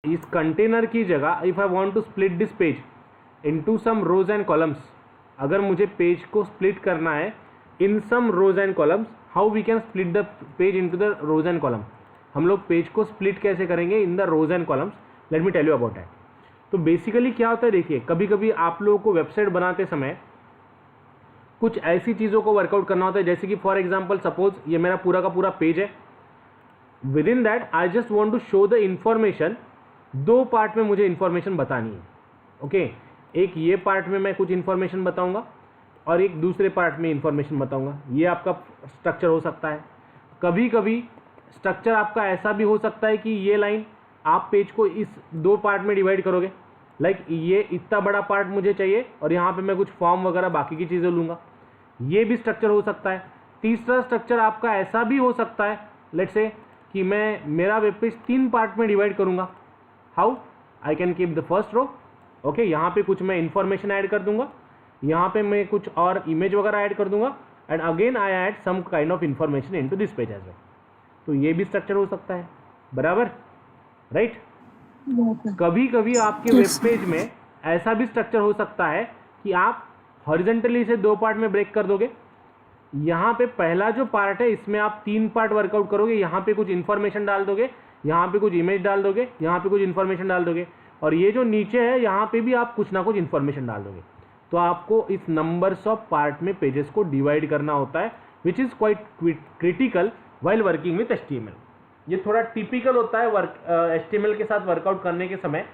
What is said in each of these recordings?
इस कंटेनर की जगह if I want to split this page into some rows and columns, अगर मुझे पेज को स्प्लिट करना है in some rows and columns, how we can split the page into the rows and column, हम लोग page को split कैसे करेंगे in the rows and columns, let me tell you about that. तो basically क्या होता है, देखिए कभी कभी आप लोगों को वेबसाइट बनाते समय कुछ ऐसी चीज़ों को वर्कआउट करना होता है, जैसे कि फॉर एग्जाम्पल सपोज ये मेरा पूरा का पूरा पेज है, within that I just want to show the information, दो पार्ट में मुझे इंफॉर्मेशन बतानी है, ओके एक ये पार्ट में मैं कुछ इंफॉर्मेशन बताऊंगा और एक दूसरे पार्ट में इंफॉर्मेशन बताऊंगा। ये आपका स्ट्रक्चर हो सकता है। कभी कभी स्ट्रक्चर आपका ऐसा भी हो सकता है कि ये लाइन आप पेज को इस दो पार्ट में डिवाइड करोगे, लाइक ये इतना बड़ा पार्ट मुझे चाहिए और यहाँ पे मैं कुछ फॉर्म वगैरह बाकी की चीज़ें लूँगा, ये भी स्ट्रक्चर हो सकता है। तीसरा स्ट्रक्चर आपका ऐसा भी हो सकता है, लेट्स से कि मैं मेरा वेब पेज 3 पार्ट में डिवाइड करूँगा, how I can keep the first row, okay यहाँ पे कुछ मैं इंफॉर्मेशन ऐड कर दूंगा, यहाँ पे मैं कुछ और इमेज वगैरह ऐड कर दूंगा and again I add some kind of information into this page as well. तो ये भी स्ट्रक्चर हो सकता है, बराबर, राइट। कभी कभी आपके वेब पेज में ऐसा भी स्ट्रक्चर हो सकता है कि आप हॉरिजॉन्टली इसे 2 पार्ट में ब्रेक कर दोगे। यहाँ पे पहला जो पार्ट है इसमें आप 3 पार्ट वर्कआउट करोगे, यहाँ पे कुछ इंफॉर्मेशन डाल दोगे, यहाँ पे कुछ इमेज डाल दोगे, यहाँ पे कुछ इंफॉर्मेशन डाल दोगे, और ये जो नीचे है यहाँ पे भी आप कुछ ना कुछ इंफॉर्मेशन डाल दोगे। तो आपको इस नंबर्स ऑफ पार्ट में पेजेस को डिवाइड करना होता है, which is quite critical while working with HTML। ये थोड़ा टिपिकल होता है HTML के साथ वर्कआउट करने के समय।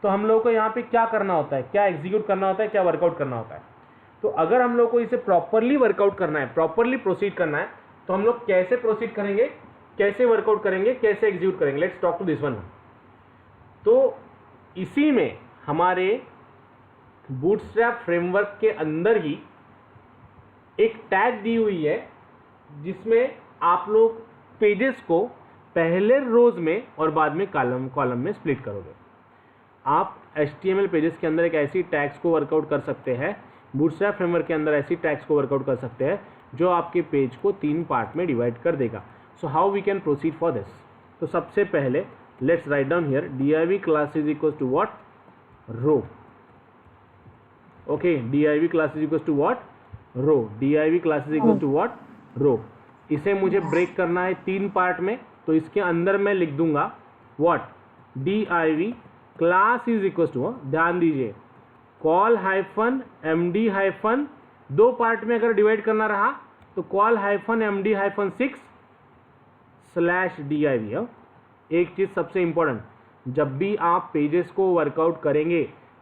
तो हम लोगों को यहाँ पे क्या करना होता है, क्या एग्जीक्यूट करना होता है, क्या वर्कआउट करना होता है। तो अगर हम लोग को इसे प्रॉपरली वर्कआउट करना है, प्रॉपरली प्रोसीड करना है, तो हम लोग कैसे प्रोसीड करेंगे, कैसे वर्कआउट करेंगे, कैसे एग्जीक्यूट करेंगे, let's talk to this one. तो इसी में हमारे बूटस्ट्रैप फ्रेमवर्क के अंदर ही एक टैग दी हुई है जिसमें आप लोग पेजेस को पहले रोज में और बाद में कॉलम में स्प्लिट करोगे। आप HTML पेजेस के अंदर एक ऐसी टैग्स को वर्कआउट कर सकते हैं, बूटस्ट्रैप फ्रेमवर्क के अंदर ऐसी टैग्स को वर्कआउट कर सकते हैं जो आपके पेज को 3 पार्ट में डिवाइड कर देगा। So how we can proceed for this. तो सबसे पहले let's write down here div class is equal to what, row, okay div class is equal to what, row, div class is equal to what, row. इसे मुझे break करना है 3 part में, तो इसके अंदर मैं लिख दूंगा what, div class is equal to, ध्यान दीजिए col hyphen md hyphen 2 part में अगर डिवाइड करना रहा तो col hyphen md hyphen 6 slash div। एक चीज़ सबसे इंपॉर्टेंट, जब भी आप पेजेस को वर्कआउट करेंगे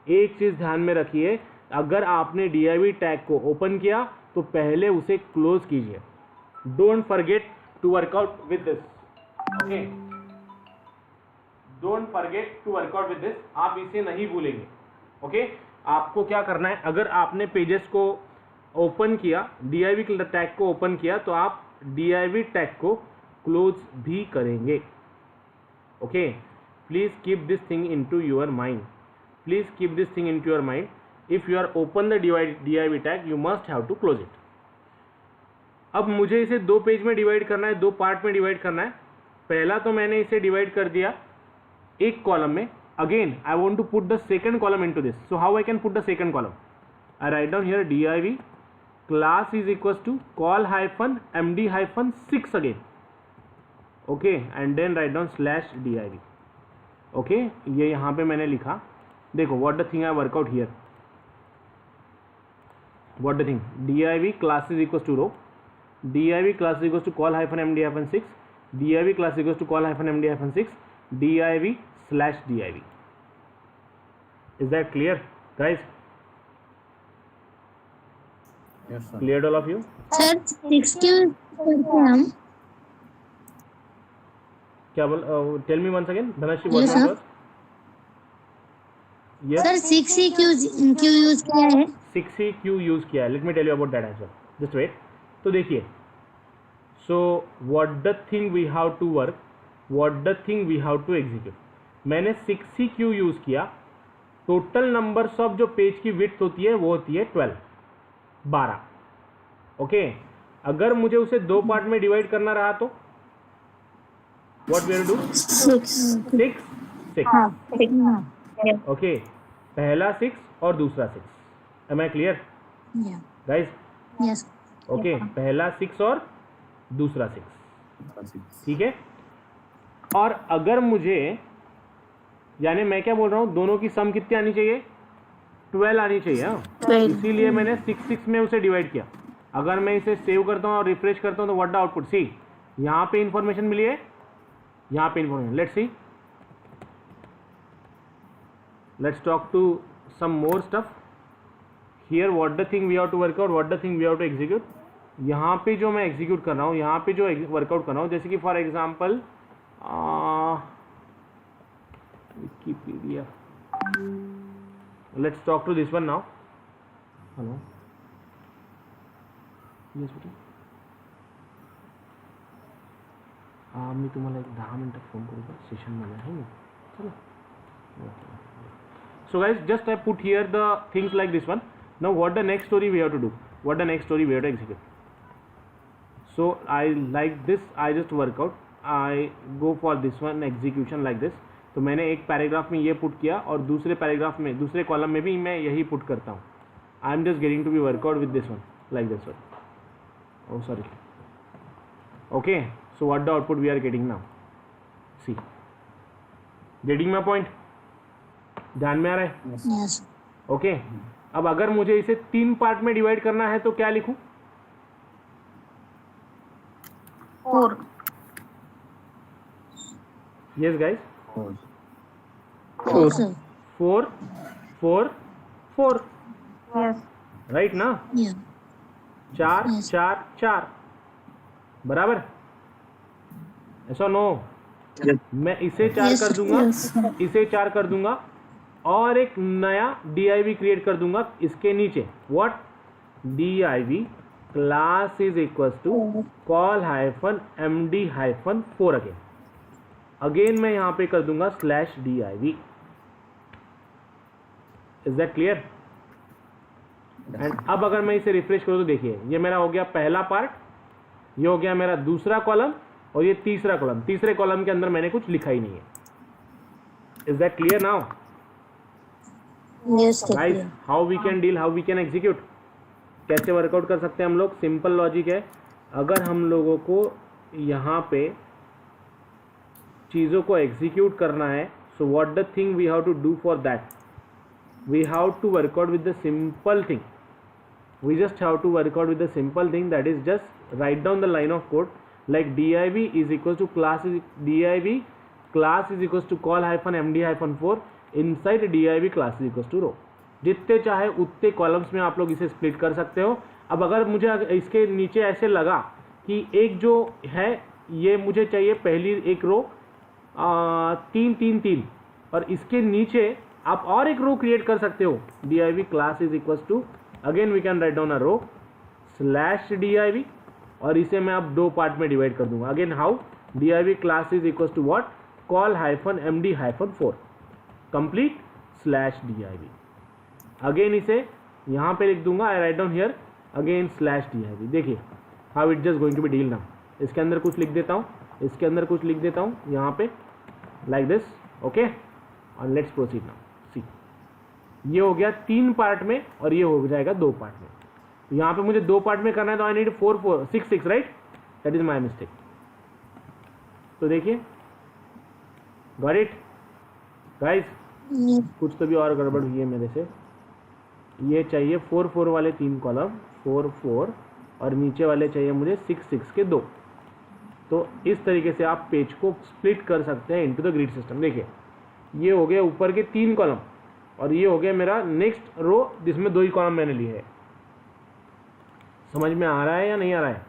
एक चीज़ ध्यान में रखिए, अगर आपने div टैग को ओपन किया तो पहले उसे क्लोज कीजिए। Don't forget to work out with this, okay, don't forget to work out with this, आप इसे नहीं भूलेंगे, ओके। आपको क्या करना है, अगर आपने पेजेस को ओपन किया, div टैग को ओपन किया, तो आप div टैग को क्लोज भी करेंगे, okay. Please keep this thing into your mind, please keep this thing into your mind. If you are open the div tag you must have to close it. अब मुझे इसे 2 page में divide करना है, 2 part में divide करना है। पहला तो मैंने इसे डिवाइड कर दिया एक कॉलम में, again I want to put the second column into this, so how I can put the second column, I write down here div class is equals to call hyphen md hyphen 6 again, okay, and then write down slash div, okay। ये यहाँ पे मैंने लिखा, देखो what the thing I work out here, what the thing, div class is equals to row, div class is equals to call hyphen md hyphen 6, div class is equals to call hyphen md hyphen 6, div slash div। Is that clear, guys? Yes, sir. Cleared all of you? Sir 6 क्यों करते हैं हम? क्या बोल, tell me once again, Dhanashree Yes, sir. Yes, sir 6 ही क्यों use किया है? 6 ही क्यों यूज किया है, let me tell you about that as well, just wait. तो देखिए, so what the thing we have to work, what the thing we have to execute, मैंने 6 ही क्यों यूज किया, टोटल नंबर्स ऑफ जो पेज की विड्थ होती है वो होती है 12, ओके। अगर मुझे उसे 2 पार्ट में डिवाइड करना रहा तो what we have to do, 6 6. हाँ yeah ओके, पहला 6 और दूसरा 6. Am I clear yeah guys? yes okay, पहला 6 और दूसरा 6. ठीक है. और अगर मुझे, यानी मैं क्या बोल रहा हूँ, दोनों की सम कितनी आनी चाहिए? 12 आनी चाहिए. हाँ, 12 इसीलिए मैंने 6 में उसे डिवाइड किया. अगर मैं इसे सेव करता हूँ और रिफ्रेश करता हूँ तो व्हाट द आउटपुट? सी, यहाँ पे इंफॉर्मेशन मिली है, यहाँ पे information. Let's see, let's talk to some more stuff here. What the thing we have to work out, what the thing we have to execute. यहाँ पे जो मैं एग्जीक्यूट कर रहा हूँ, यहाँ पे जो वर्कआउट कर रहा हूँ, जैसे कि for example Wikipedia. Let's talk to this one now. Hello, yes बेटा. मी तुम्हाला एक 10 मिनटात फोन करू का? सेशनमध्ये आहे मी. चलो. So guys, just I put here the things like this one. Now what the next story we have to do? What the next story we have to execute? So I like this, I just work out, I go for this one execution like this. तो मैंने एक paragraph में ये put किया और दूसरे paragraph में, दूसरे कॉलम में भी मैं यही पुट करता हूँ. I am just getting to be work out with this one like this one. Oh sorry. Okay, so what the output we are getting now? See, getting my point? ध्यान में आ रहा है? yes okay. अब अगर मुझे इसे 3 पार्ट में divide करना है तो क्या लिखूं? 4 yes guys, 4 sir 4 4 4 yes right ना? yeah 4 Yes. 4 4 बराबर. ऐसा नो, मैं इसे 4 Yes, कर दूंगा, yes. इसे 4 कर दूंगा और एक नया div क्रिएट कर दूंगा इसके नीचे. What? div class is equal to col hyphen md hyphen 4 again मैं यहाँ पे कर दूंगा /div. Is that clear? And अब अगर मैं इसे रिफ्रेश करूँ तो देखिए, ये मेरा हो गया पहला पार्ट, ये हो गया मेरा दूसरा कॉलम और ये तीसरा कॉलम. तीसरे कॉलम के अंदर मैंने कुछ लिखा ही नहीं है. Is that clear now yes sir guys? How we can deal, how we can execute, कैसे वर्कआउट कर सकते हैं हम लोग? सिंपल लॉजिक है. अगर हम लोगों को यहाँ पे चीज़ों को एग्जीक्यूट करना है, so what the thing we have to do for that? We have to work out with the simple thing. we just have to work out with the simple thing, that is just write down the line of code like div is equals to class is div class is equals to call hyphen md hyphen 4 inside div class is equals to row. जितने चाहे उतने columns में आप लोग इसे split कर सकते हो. अब अगर मुझे इसके नीचे ऐसे लगा कि एक जो है ये मुझे चाहिए पहली एक रो 3 3 3 और इसके नीचे आप और एक रो क्रिएट कर सकते हो. div class is equals to again we can write down a row /div और इसे मैं अब 2 पार्ट में डिवाइड कर दूंगा. Again how? div class is equal to what? Call hyphen md hyphen 4 complete /div. Again इसे यहाँ पे लिख दूंगा, I write down here again /div. देखिए how it just going to be deal now. इसके अंदर कुछ लिख देता हूँ, इसके अंदर कुछ लिख देता हूँ यहाँ पे लाइक दिस. ओके, और लेट्स प्रोसीड नाउ. सी, ये हो गया 3 पार्ट में और ये हो जाएगा 2 पार्ट में. तो यहाँ पे मुझे 2 पार्ट में करना है तो I need 4 4 6 6 right. That is my mistake. तो देखिए, गॉट इट गाइस? yes कुछ तो भी और गड़बड़ हुई है मेरे से. ये चाहिए 4 4 वाले 3 कॉलम 4 4 और नीचे वाले चाहिए मुझे 6 6 के 2. तो इस तरीके से आप पेज को स्प्लिट कर सकते हैं इनटू द ग्रिड सिस्टम. देखिए, ये हो गया ऊपर के 3 कॉलम और ये हो गया मेरा नेक्स्ट रो जिसमें 2 ही कॉलम मैंने लिए है. समझ में आ रहा है या नहीं आ रहा है?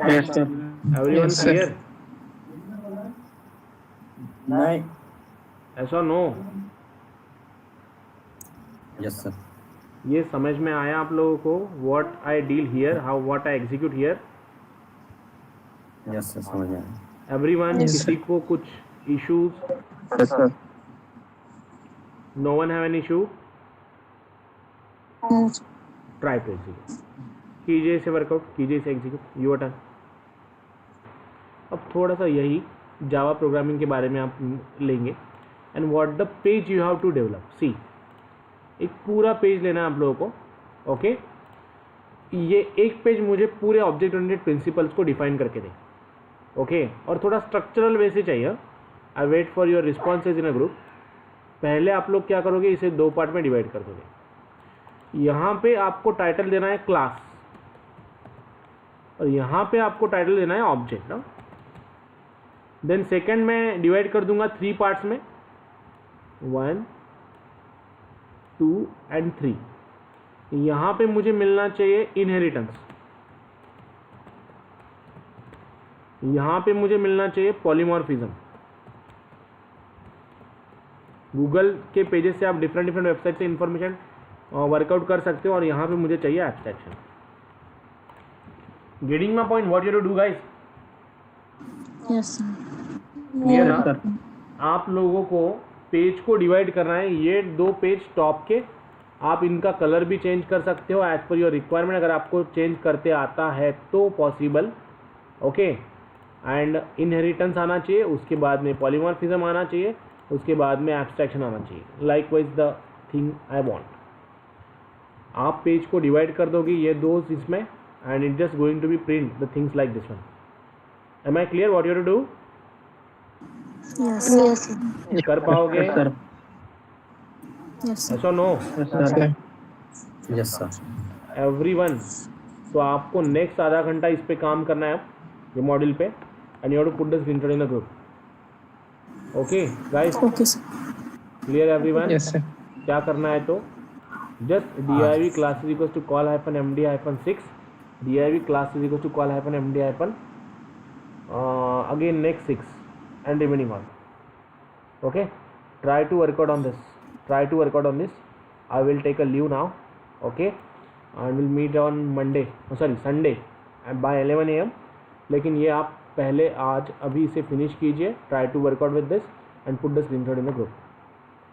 Yes, sir. Everyone clear? नहीं. ऐसा नो? Yes, sir. ये समझ में आया आप लोगों को? What I deal here, how what I execute here? Yes, sir. समझ आया. एवरीवन? Yes, किसी को कुछ issues? Yes, sir. No one have an issue? yes try to execute. कीजिए इसे वर्कआउट, कीजिए इसे एग्जीक्यूट. Your turn. अब थोड़ा सा यही जावा प्रोग्रामिंग के बारे में आप लेंगे. And what the page you have to develop. See, एक पूरा पेज लेना है आप लोगों को. ओके, ये एक पेज मुझे पूरे ऑब्जेक्ट ओरिएंटेड प्रिंसिपल्स को डिफाइन करके दे. ओके, और थोड़ा स्ट्रक्चरल वे से चाहिए. I wait for your responses in a group. पहले आप लोग क्या करोगे, इसे 2 पार्ट में डिवाइड कर दोगे. यहाँ पे आपको टाइटल देना है क्लास और यहाँ पे आपको टाइटल देना है ऑब्जेक्ट. देन सेकंड में डिवाइड कर दूंगा 3 पार्ट्स में, 1, 2 एंड 3. यहाँ पे मुझे मिलना चाहिए इनहेरिटेंस, यहाँ पे मुझे मिलना चाहिए पॉलीमॉर्फिज्म. गूगल के पेजेस से आप डिफरेंट वेबसाइट से इंफॉर्मेशन वर्कआउट कर सकते हो और यहाँ पे मुझे चाहिए abstraction. Getting my point, what you to do guys? Yes, sir. Clear Yes, है? sir. आप लोगों को पेज को डिवाइड करना है. ये 2 पेज टॉप के, आप इनका कलर भी चेंज कर सकते हो एज पर योर रिक्वायरमेंट, अगर आपको चेंज करते आता है तो पॉसिबल. ओके, एंड इनहेरिटेंस आना चाहिए, उसके बाद में पॉलीमॉर्फिज्म आना चाहिए, उसके बाद में एब्स्ट्रैक्शन आना चाहिए. Likewise the thing I want. आप पेज को डिवाइड कर दोगे ये 2 इसमें and it just going to be print the things like this one. Am I clear what you to do? Yes, sir. कर पाओगे? Yes, sir. Yes, sir. ऐसा no Yes, sir. Yes, sir. Everyone. तो आपको next आधा घंटा इस पे काम करना है ये मॉड्यूल पे and you have to put the screenshot in the group. Okay guys, Okay, sir. Clear everyone? Yes, sir. क्या करना है तो just div class is equals to call hyphen md hyphen 6, div class is equals to call hyphen md hyphen again next 6 and remaining on. Okay, try to work out on this. I will take a leave now. Okay, and we'll meet on Monday, Sunday by 11 AM. लेकिन ये आप पहले आज अभी इसे finish कीजिए. Try to work out with this and put the screenshot in the group.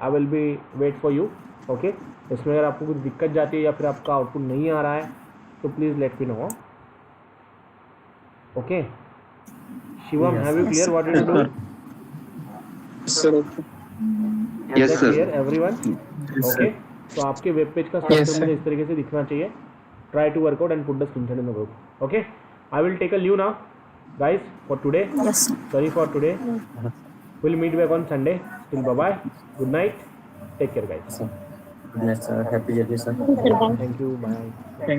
I will be wait for you. Okay, इसमें अगर आपको कुछ दिक्कत जाती है या फिर आपका आउटपुट नहीं आ रहा है तो please let me know. Okay Shivam, have you clear what you do? Yes, sir. Clear everyone? Okay, तो आपके वेब पेज का स्ट्रक्चर मुझे इस तरीके से दिखना चाहिए. Try to work out and put the screenshot in the group. Okay, I will take a leave now guys for today. Yes, sir. Sorry for today. We'll meet back on Sunday. Till bye bye. Good night. Take care guys. Yes, sir. Happy journey, sir. Okay, sir. Bye. Thank you. Bye.